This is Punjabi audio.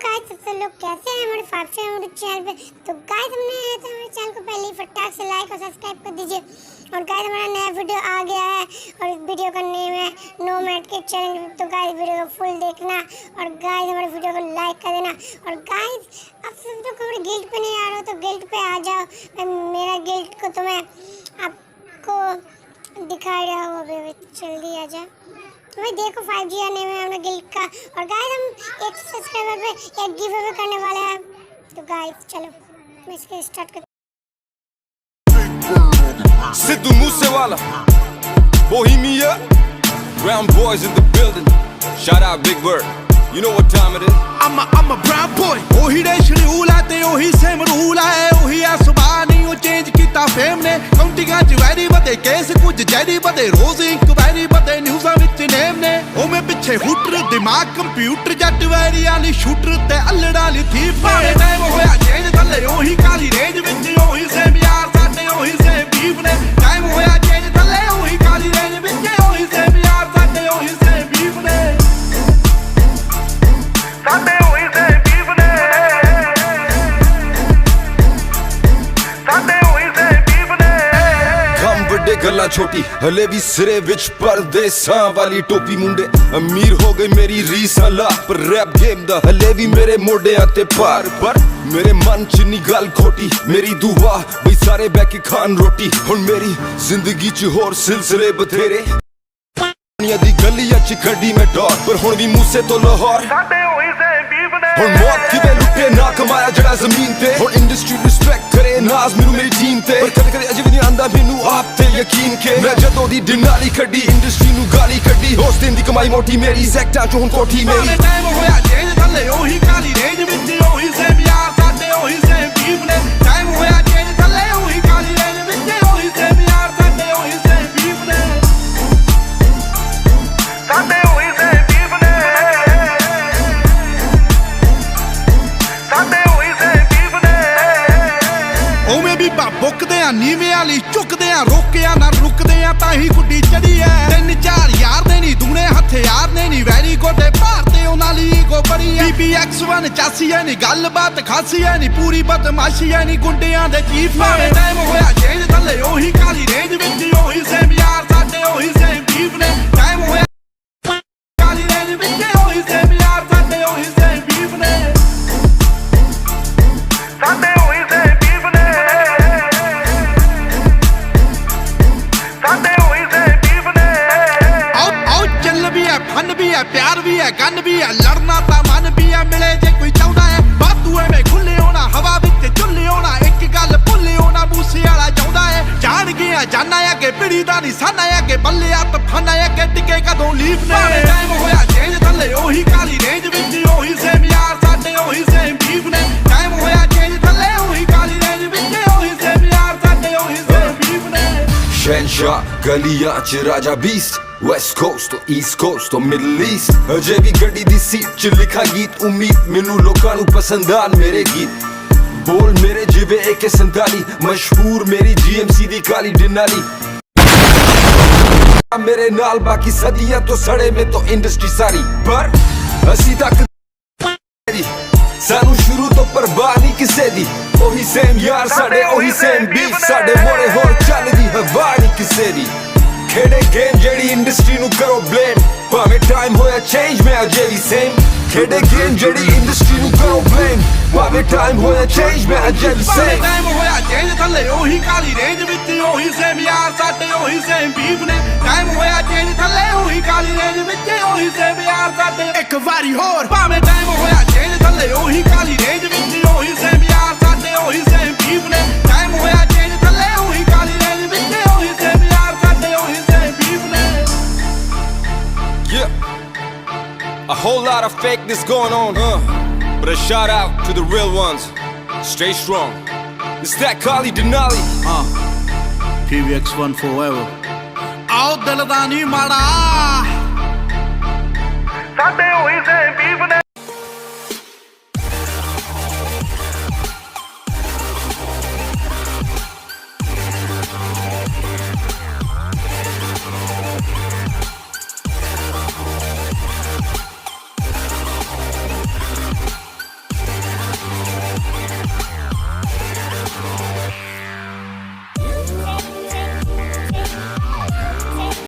गाइस, सब लोग कैसे हैं हमारे फाइव से हमारे चैनल पे। तो गाइस हमने तो हमारे चैनल को पहले ही फटाक से लाइक और सब्सक्राइब कर दीजिए। और गाइस हमारा नया वीडियो आ गया है और इस वीडियो का नेम है नो मैट के चैलेंज। तो गाइस वीडियो को फुल देखना और गाइस हमारे वीडियो को लाइक कर देना। और गाइस आप सब लोग हमारे गिल्ड पे नहीं आ रहे हो तो गिल्ड पे आ जाओ। मेरा गिल्ड को तो मैं आपको दिखा रहा हूँ, अभी जल्दी आ जाओ। भाई देखो 5G आने में हमारे गिल्ड का। और गाइस हम 1 सब्सक्राइबर पे एक गिव अवे करने वाले हैं। तो गाइस चलो मैं इसके स्टार्ट करता हूं। Sidhu Moosewala, Bohemia, brown boys in the building. Shout out Big Bird. You know what time it is? I'm a brown boy. ओही देश रूल है ते ओही सेम रूल है। ओही आ सुबह नहीं वो चेंज किता फेम ने। काउंटिंगां च वैरी बदे केस कुछ जैरी बदे रोज इंक्वायरी बदे न्यूज़ां विच नेम ने। ओ मैं पिछे हुटर दिमाग कंप्यूटर जट वैरी आली शूटर ते अल्लड़ा ली थी पावे टाइम होया चेंज थल्ले ओही काली रेंज विच ओही सेम यार साडे ओही सेम बीफ ने। टाइम होया चेंज थल्ले ओही काली रेंज विच ओही सेम यार साडे ओही सेम बीफ ने। साडे ओही सेम बीफ ने। साडे ओही सेम बीफ ने। ਕੰਮ ਵੱਡੇ ਗੱਲਾਂ ਛੋਟੀ ਹਲੇ ਵੀ ਸਿਰੇ ਵਿੱਚ ਪਰਦੇਸਾਂ ਵਾਲੀ ਟੋਪੀ ਮੁੰਡੇ ਅਮੀਰ ਹੋ ਗਈ ਮੇਰੀ ਰੀਸ ਲਾ ਪਰ ਰੈਪ ਗੇਮ ਦਾ ਹਲੇ ਵੀ ਮੇਰੇ ਮੋਢਿਆਂ ਤੇ ਭਾਰ ਪਰ ਮੇਰੇ ਮਨ ਚ ਨੀ ਗੱਲ ਖੋਟੀ ਮੇਰੀ ਦੁਆ ਬਈ ਸਾਰੇ ਬਹਿ ਕੇ ਖਾਣ ਰੋਟੀ ਹੁਣ ਮੇਰੀ ਜ਼ਿੰਦਗੀ ਚ ਹੋਰ ਸਿਲਸਿਲੇ ਬਥੇਰੇ ਦੀ ਗਲੀਆਂ ਚ ਖੱਡੀ ਮੈਂ ਡੋਰ ਪਰ ਹੁਣ ਵੀ ਮੂਸੇ ਤੋਂ ਲਾਹੌਰ ਸਾਡੇ ਹੋਈ ਸੇ ਬੀਫ ਨੇ। ਹੁਣ ਮੌਤ ਕਿਵੇਂ ਲੁੱਟੇ ਨਾ ਕਮਾਇਆ ਜਿਹੜਾ ਜ਼ਮੀਨ ਤੇ ਹੁਣ ਇੰਡਸਟਰੀ ਰਿਸਪੈਕਟ ਕਰੇ ਨਾਜ਼ ਮੈਨੂੰ ਮੇਰੀ ਟੀਮ ਤੇ ਪਰ ਕਦੇ ਕਦੇ ਅਜੇ ਵੀ ਨਹੀਂ ਆਂਦਾ ਮੈਨੂੰ ਆਪ ਤੇ ਯਕੀਨ ਕਿ ਮੈਂ ਜਦੋਂ ਦੀ ਡਿਨਾਲੀ ਕੱਢੀ ਇੰਡਸਟਰੀ ਨੂੰ ਗਾਲੀ ਕੱਢੀ ਉਸ ਦਿਨ ਦੀ ਕਮਾਈ ਮੋਟੀ ਮੇਰੀ ਸੈਕਟਾਂ ਚ ਹੁਣ ਕੋਠੀ ਮੇਰੀ ਟਾਈਮ ਹੋਇਆ ਚੇਂਜ ਥੱਲੇ ਉਹੀ ਕਾਲੀ ਰੇਂਜ ਵਿੱਚ ਉਹੀ ਸੇਮ ਯਾਰ ਸਾਡੇ ਉਹੀ ਸੇਮ ਬੀਫ ਨੇ। ਟਾਈਮ ਹੋਇਆ ਚੇਂਜ ਥੱਲੇ ਉਹੀ ਕਾਲੀ ਰੇਂਜ ਵਿੱਚ ਉਹੀ ਸੇਮ ਯਾਰ ਸਾਡੇ ਉਹੀ ਸੇਮ ਬੀਫ ਨੇ। ਸਾਡੇ ਉਹੀ ਸੇਮ ਬੀਫ ਨੇ। ਸਾਡੇ ਉਹੀ ਸੇਮ ਬੀਫ ਨੇ। ਉਵੇਂ ਵੀ ਬੁੱਕਦੇ ਆ ਨੀਵੇਂ ਵਾਲੀ ਝੁਕਦੇ ਆ ਰੋਕਿਆ ਨਾ ਰੁਕਦੇ ਆ ਤਾਂ ਹੀ ਗੁੱਡੀ ਚੜੀ ਐ। 3-4 ਯਾਰ ਦੇ ਨਹੀਂ ਦੂਣੇ ਹਥਿਆਰ ਨੇ ਨਹੀਂ ਵੈਰੀ ਗੋਡੇ ਭਾਰਤੇ ਉਹਨਾਂ ਲਈ ਗੋ ਬੜੀ ਐ। BBX1 ਚਾਸੀ ਐ ਨਹੀਂ ਗੱਲਬਾਤ ਖਾਸੀ ਐ ਨਹੀਂ ਪੂਰੀ ਬਦਮਾਸ਼ੀ ਐ ਨਹੀਂ ਗੁੰਡਿਆਂ ਦੇ ਚੀਫ ਭਾਵੇਂ ਟਾਈਮ ਹੋਇਆ ਚੇਂਜ ਥੱਲੇ ਉਹੀ ਕਾਲੀ ਰੇਂਜ ਵਿੱਚ ਉਹੀ ਸੇਮ ਯਾਰ ਸਾਡੇ ਉਹੀ ਸੇਮ ਬੀਫ ਨੇ। ਟਾਈਮ ਹੋਇਆ ਕਾਲੀ ਰੇਂਜ ਵਿੱਚ ਉਹੀ ਸੇਮ ਯਾਰ ਸਾਡੇ ਉਹੀ ਸੇਮ ਬੀਫ ਨੇ। ਸਾਡੇ ਉਹੀ ਸੇਮ ਬੀਫ ਨੇ। ਸਾਡੇ ਉਹੀ ਸੇਮ ਬੀਫ ਨੇ। ਆਓ ਚੱਲ ਵੀ ਐ ਫਨ ਵੀ ਐ ਪਿਆਰ ਵੀ ਐ ਗਨ ਵੀ ਐ ਲੜਨਾ ਤਾਂ ਮਨ ਵੀ ਐ ਮਿਲੇ ਜੇ ਕੋਈ ਚਾਹੁੰਦਾ ਐ ਬਾਤੂ ਐਵੇਂ ਖੁੱਲੇ ਹੋਣਾ ਹਵਾ ਵਿੱਚ ਝੁੱਲੇ ਹੋਣਾ ਇੱਕ ਗੱਲ ਭੁੱਲੇ ਹੋਣਾ ਮੂਸੇ ਵਾਲਾ ਚਾਹੁੰਦਾ ਐ ਜਾਣ ਗਿਆ ਜਾਨਾ ਅੱਗੇ ਪਿੜੀ ਦਾ ਨਹੀਂ ਸਾਨਾ ਅੱਗੇ ਬੱਲਿਆ ਤਫਾਨਾ ਅੱਗੇ ਟਿਕੇ ਕਦੋਂ ਲੀਫ ਨੇ। ਟਾਈਮ ਹੋਇਆ ਚੇਂਜ ਥੱਲੇ ਉਹੀ ਕਾਲੀ ਰੇਂਜ ਵਿੱਚ ਉਹੀ ਸੇਮ ਯਾਰ ਸਾਡੇ ਉਹੀ ਸੇਮ ਬੀਫ ਨੇ। ਟਾਈਮ ਹੋਇਆ ਚੇਂਜ ਥੱਲੇ ਉਹੀ ਕਾਲੀ ਰੇਂਜ ਵਿੱਚ ਉਹੀ ਸੇਮ ਯਾਰ ਸਾਡੇ ਉਹੀ ਸੇਮ ਬੀਫ ਨੇ। ਸ਼ਹਿਨਸ਼ਾਹ ਗਲੀਆਂ ਚ ਰਾਜਾ ਬੀਸਟ ਵੈਸਟ ਕੋਸਟ ਤੋਂ ਈਸਟ ਕੋਸਟ ਤੋਂ ਮਿਡਲ ਈਸਟ ਅਜੇ ਵੀ ਗੱਡੀ ਦੀ ਸੀਟ ਚ ਲਿਖਾ ਗੀਤ ਉਮੀਦ ਮੈਨੂੰ ਲੋਕਾਂ ਨੂੰ ਪਸੰਦ ਆਣ ਮੇਰੇ ਗੀਤ ਬੋਲ ਮੇਰੇ ਜਿਵੇਂ AK-47 ਮਸ਼ਹੂਰ ਮੇਰੀ GMC ਦੀ ਕਾਲੀ ਡਿਨਾਲੀ ਮੇਰੇ ਨਾਲ ਬਾਕੀ ਸਦੀਆਂ ਤੋਂ ਸੜੇ ਮੇ ਤੋਂ ਇੰਡਸਟਰੀ ਸਾਰੀ ਪਰ ਅਸੀਂ ਤੱਕ ਸਾਨੂੰ ਸ਼ੁਰੂ ਤੋਂ ਪਰਵਾਹ ਨਹੀਂ ਕਿਸੇ ਦੀ ਉਹੀ ਸੇਮ ਯਾਰ ਸਾਡੇ ਉਹੀ ਸੇਮ ਬੀਫ ਸਾਡੇ ਮੋੜੇ ਹੋਰ ਚੱਲਦੀ ਹਵਾ ਨਹੀਂ ਕਿਸੇ ਦੀ ਖੇਡੇ ਗੇਮ ਜਿਹੜੀ ਇੰਡਸਟਰੀ ਨੂੰ ਕਰੋ ਬਲੇਮ ਭਾਵੇਂ ਟਾਈਮ ਹੋਇਆ ਚੇਂਜ ਮੈਂ ਅਜੇ ਵੀ ਸੇਮ ਖੇਡੇ ਗੇਮ ਜਿਹੜੀ ਇੰਡਸਟਰੀ ਨੂੰ ਕਰੋ ਬਲੇਮ ਭਾਵੇਂ ਟਾਈਮ ਹੋਇਆ ਚੇਂਜ ਮੈਂ ਅਜੇ ਵੀ ਸੇਮ ਟਾਈਮ ਹੋਇਆ ਚੇਂਜ ਥੱਲੇ ਉਹੀ ਕਾਲੀ ਰੇਂਜ ਵਿੱਚ ਉਹੀ ਸੇਮ ਯਾਰ ਸਾਡੇ ਉਹੀ ਸੇਮ ਬੀਫ ਨੇ। ਟਾਈਮ ਹੋਇਆ ਚੇਂਜ ਥੱਲੇ ਉਹੀ ਕਾਲੀ ਰੇਂਜ ਵਿੱਚ ਉਹੀ ਸੇਮ ਯਾਰ ਸਾਡੇ ਇੱਕ ਵਾਰੀ ਹੋਰ ਭਾਵੇਂ ਟਾਈਮ ਹੋਇਆ ਚੇਂਜ ਥੱਲੇ ਉਹੀ ਕਾਲੀ ਰੇਂਜ ਵਿੱਚ ਉਹੀ ਸੇਮ ਯਾਰ ਸਾਡੇ ਉਹੀ ਸੇਮ ਬੀਫ ਨੇ। ਟਾਈਮ ਹੋਇਆ ਚੇਂਜ ਥੱਲੇ ਉਹੀ ਕਾਲੀ ਰੇਂਜ ਵਿੱਚ ਉਹੀ ਸੇਮ ਯਾਰ ਸਾਡੇ ਉਹੀ ਸੇਮ ਬੀਫ ਨੇ। Yeah, a whole lot of fakeness going on, but a shout out to the real ones. Stay strong. It's that Kali Denali. PBX1 forever. ਆਓ ਦਿਲ ਦਾ ਨਹੀਂ ਮਾੜਾ ਸਾਡੇ ਹੋਈ ਸੇ ਬੀਫ ਨੇ।